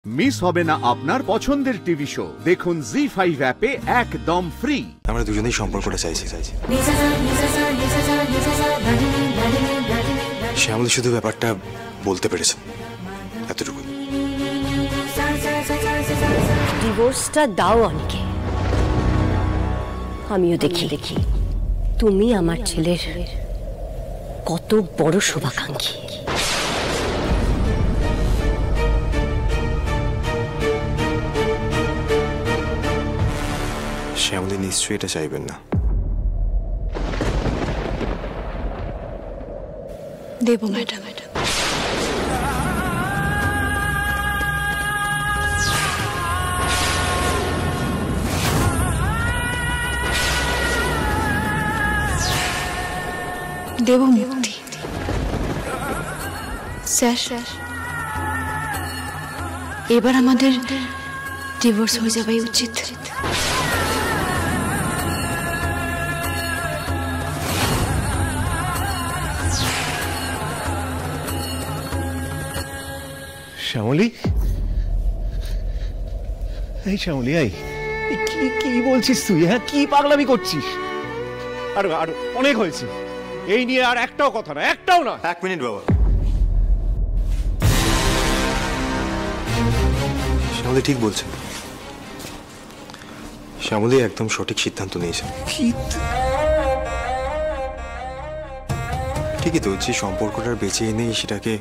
Miss হবে না আপনার পছন্দের টিভি শো। দেখুন জি5 অ্যাপে একদম ফ্রি। আমরা দুজনেই সম্পর্কটা চাইছি। শ্যামলী শুধু ব্যাপারটা বলতে পেরেছে, এতটুকু। ডিভোর্সটা দাও অনেকে, আমিও দেখি তুমি আমার ছেলের কত বড় শুভাকাঙ্ক্ষী। শ্যামলী নিশ্চয়ই এটা চাইবেন না। দেব ম্যাডাম। দেব মুক্তি। স্যার, এবার আমাদের ডিভোর্স হয়ে যাওয়াই উচিত। শ্যামলী, এই শ্যামলী, এই কি বলছিস তুই? হ্যাঁ, কি পাগলামি করছিস? আর অনেক হয়েছে, এই নিয়ে আর একটাও কথা না, একটাও না। এক মিনিট বাবা। শ্যামলী ঠিক বলছে, শ্যামলী একদম সঠিক সিদ্ধান্ত নিয়েছে। ঠিকই তো, যে সম্পর্কটার বেঁচে নেই সেটাকে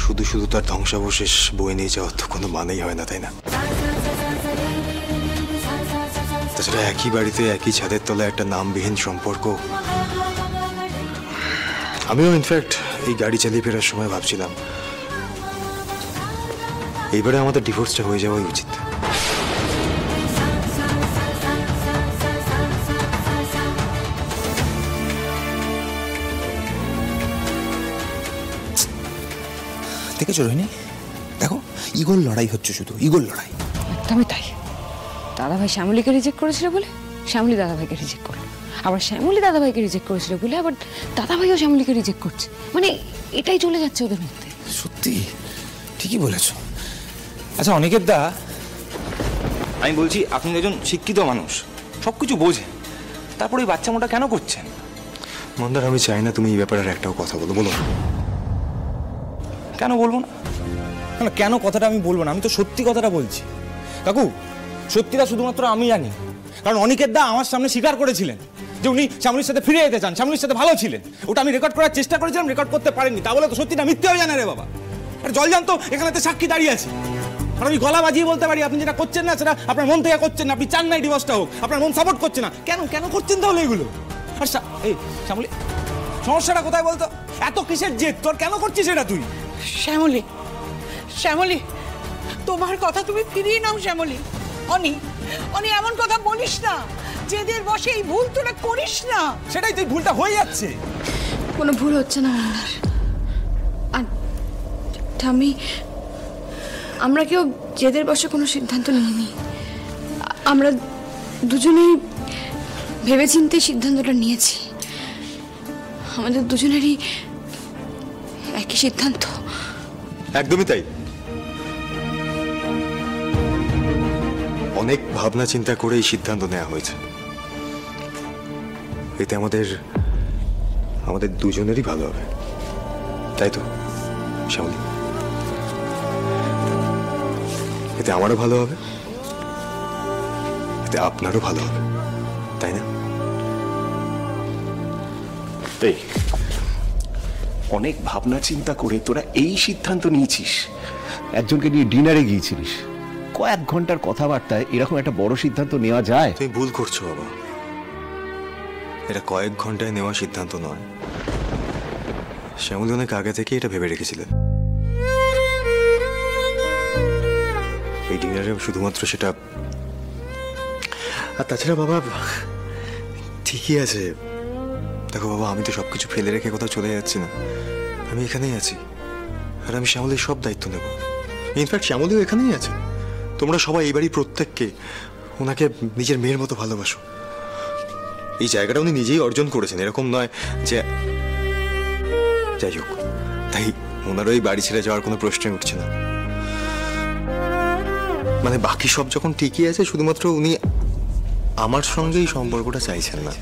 শুধু শুধু তার ধ্বংসাবশেষ বয়ে নিয়ে যাওয়ার তো কোনো মানেই হয় না, তাই না? তাছাড়া একই বাড়িতে একই ছাদের তলায় একটা নামবিহীন সম্পর্ক। আমিও ইনফ্যাক্ট এই গাড়ি চালিয়ে ফেরার সময় ভাবছিলাম এইবারে আমাদের ডিভোর্সটা হয়ে যাওয়াই উচিত। দেখেছো রোহিণী, দেখো ইগোর লড়াই হচ্ছে, শুধু ইগোর লড়াই। একদমই তাই। দাদাভাই শ্যামলীকে রিজেক্ট করেছিল বলে শ্যামলী দাদাভাইকে রিজেক্ট করলো, আবার শ্যামলী দাদাভাইকে রিজেক্ট করেছিল বলে আবার দাদাভাইও শ্যামলীকে রিজেক্ট করছে। মানে এটাই চলে যাচ্ছে ওদের মধ্যে। সত্যি ঠিকই বলেছো। আচ্ছা অনিকেত দা, আমি বলছি আপনি একজন শিক্ষিত মানুষ, সবকিছু বোঝেন, তারপরে ওই বাচ্চা মোটা কেন করছেন? মন্দার, আমি চাই না তুমি এই ব্যাপারে আর একটাও কথা বলো। বলো কেন বলবো না? না, কেন কথাটা আমি বলবো না, আমি তো সত্যি কথাটা বলছি। কাকু, সত্যিটা শুধুমাত্র আমি জানি, কারণ অনিকেত দা আমার সামনে স্বীকার করেছিলেন যে উনি শ্যামলীর সাথে ফিরে যেতে চান, শ্যামলীর সাথে ভালো ছিলেন। ওটা আমি রেকর্ড করার চেষ্টা করেছিলাম, রেকর্ড করতে পারিনি। তা বলে তো সত্যিটা মিথ্যে হয়ে জানে রে বাবা। আর জল জানতো এখানে তো সাক্ষী দাঁড়িয়ে আছে, আর আমি গলা বাজিয়ে বলতে পারি আপনি যেটা করছেন না সেটা আপনার মন থেকে করছেন না, আপনি চান না ডিভোর্সটা হোক, আপনার মন সাপোর্ট করছে না। কেন করছেন তাহলে এগুলো? আর এই শ্যামলী, সমস্যাটা কোথায় বলতো? এত কিসের জেদ তোর? কেন করছিস এটা তুই? শ্যামলী, তোমার কথা তুমি ফিরিয়ে নাও। শ্যামলী, অনি এমন কথা বলিস না, জেদের বসে এই ভুল তোরা করিস না। সেটাই তুই, ভুলটা হয়ে যাচ্ছে। কোনো ভুল হচ্ছে না মন্দার। আর আমরা কেউ জেদের বসে কোনো সিদ্ধান্ত নিইনি। আমরা দুজনেই ভেবেচিন্তে সিদ্ধান্তটা নিয়েছি। আমাদের দুজনেরই একই সিদ্ধান্ত। একদমই তাই। অনেক ভাবনা চিন্তা করে এই সিদ্ধান্ত নেওয়া হয়েছে। এতে আমাদের দুজনেরই ভালো হবে, তাই তো শ্যামলী? এতে আমারও ভালো হবে, এতে আপনারও ভালো হবে, তাই না? এই অনেক ভাবনা চিন্তা করে তোরা এই সিদ্ধান্ত নিয়েছিস? একজনকে নিয়ে ডিনারে গিয়েছিলিস, কয়েক ঘন্টার কথাবার্তায় এরকম একটা বড় সিদ্ধান্ত নেওয়া যায়? তুমি ভুল করছো বাবা, এটা কয়েক ঘন্টায় নেওয়া সিদ্ধান্ত নয়। শ্যামলী অনেক আগে থেকে এটা ভেবে রেখেছিলেন। এই ডিনারে শুধুমাত্র সেটা। আর তাছাড়া বাবা ঠিকই আছে। দেখো বাবা, আমি তো সবকিছু ফেলে রেখে কোথাও চলে যাচ্ছি না, আমি এখানেই আছি। আর আমি শ্যামলীর সব দায়িত্ব নেব। ইনফ্যাক্ট শ্যামলীও এখানেই আছে। তোমরা সবাই এই বাড়ির প্রত্যেককে ওনাকে নিজের মেয়ের মতো ভালোবাসো। এই জায়গাটা উনি নিজেই অর্জন করেছেন, এরকম নয় যে। যাই হোক, তাই ওনারও এই বাড়ি ছেড়ে যাওয়ার কোনো প্রশ্নই উঠছে না। মানে বাকি সব যখন ঠিকই আছে, শুধুমাত্র উনি আমার সঙ্গেই সম্পর্কটা চাইছেন না।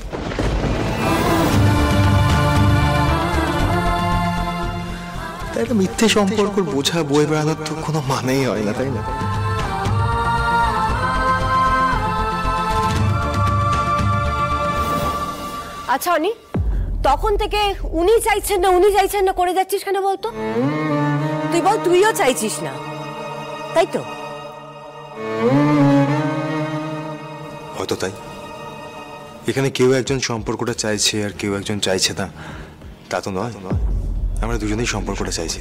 তাই একটা মিথ্যে সম্পর্ক বোঝা বয়ে বেড়ানোর তো কোনো মানেই হয় না, তাই না? আচ্ছা অনি, তখন থেকে উনি চাইছেন না করে যাচ্ছিস কেন বলতো? তুই বল, তুইও চাইছিস না, তাই তো? হয়তো তাই। এখানে কেউ একজন সম্পর্কটা চাইছে আর কেউ একজন চাইছে না, তা তো নয়। আমরা দুজনেই সম্পর্কটা চাইছি।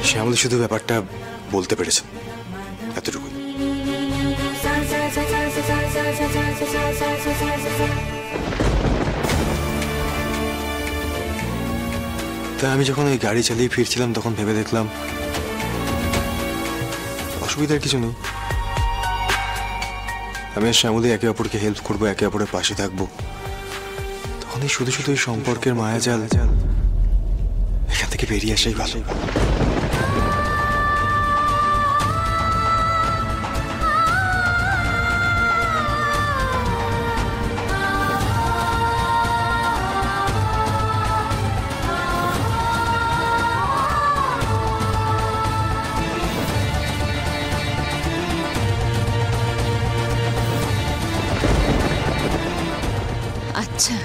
শ্যামলী শুধু ব্যাপারটা বলতে পেরেছেন, এতটুকুই। তাই আমি যখন ওই গাড়ি চালিয়ে ফিরছিলাম তখন ভেবে দেখলাম অসুবিধার কিছু নেই। আমি আর শ্যামলী একে অপরকে হেল্প করবো, একে অপরের পাশে থাকবো। তখন এই শুধু শুধু এই সম্পর্কের মায়াজাল এখান থেকে বেরিয়ে আসাই ভালো। আচ্ছা,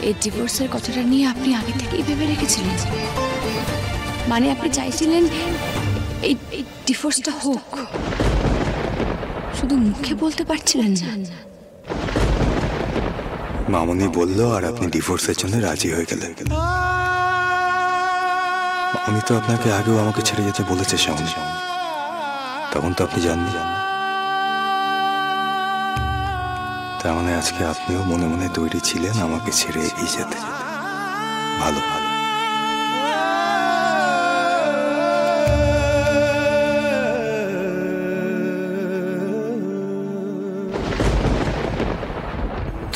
এই ডিভোর্সের কথাটা নিয়ে আপনি আগে থেকেই ভেবে রেখেছিলেন? মানে আপনি চাইছিলেন এই ডিভোর্সটা হোক, শুধু মুখে বলতে পারছিলেন না? মামনি বলল আর আপনি ডিভোর্সের জন্য রাজি হয়ে গেলেন। আমি তো আপনাকে আগেও আমাকে ছেড়ে যেতে বলেছে শ্যামলী, তখন তো আপনি জাননি। তার মানে আজকে আপনিও মনে মনে তৈরি ছিলেন আমাকে ছেড়ে এগিয়ে যেতে। ভালো ভালো।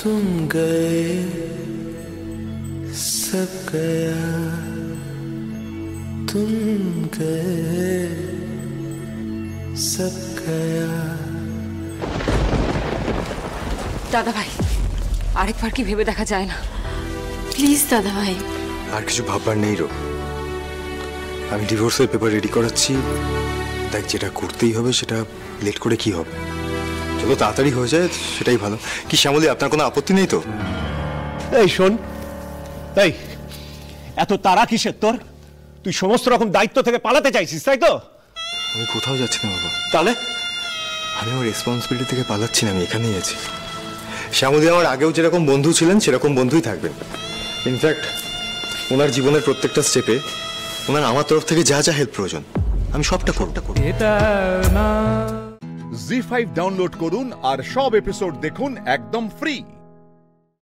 तुम गए सब गया, तुम गए सब गया। দাদা ভাই, আরেকবার কি ভেবে দেখা যায় না? প্লিজ দাদা ভাই। আর কিছু ভাববার নেই রো। আমি ডিভোর্সের পেপার রেডি করাচ্ছি, তাই যেটা করতেই হবে সেটা লেট করে কি হবে, চলো তাড়াতাড়ি হয়ে যায় সেটাই ভালো। কি শ্যামলী, আপনার কোনো আপত্তি নেই তো? এই শোন, এই এত তারা কিসের তোর? তুই সমস্ত রকম দায়িত্ব থেকে পালাতে চাইছিস, তাই তো? আমি কোথাও যাচ্ছি না বাবা। তাহলে? আমি আমার রেসপন্সিবিলিটি থেকে পালাচ্ছি না, আমি এখানেই আছি। শ্যামলী আমার আগেও যেরকম বন্ধু ছিলেন সেরকম বন্ধুই থাকবেন। ইনফ্যাক্ট ওনার জীবনের প্রত্যেকটা স্টেপে ওনার আমার তরফ থেকে যা যা হেল্প প্রয়োজন আমি সবটা করব। জি5 ডাউনলোড করুন আর সব এপিসোড দেখুন একদম ফ্রি।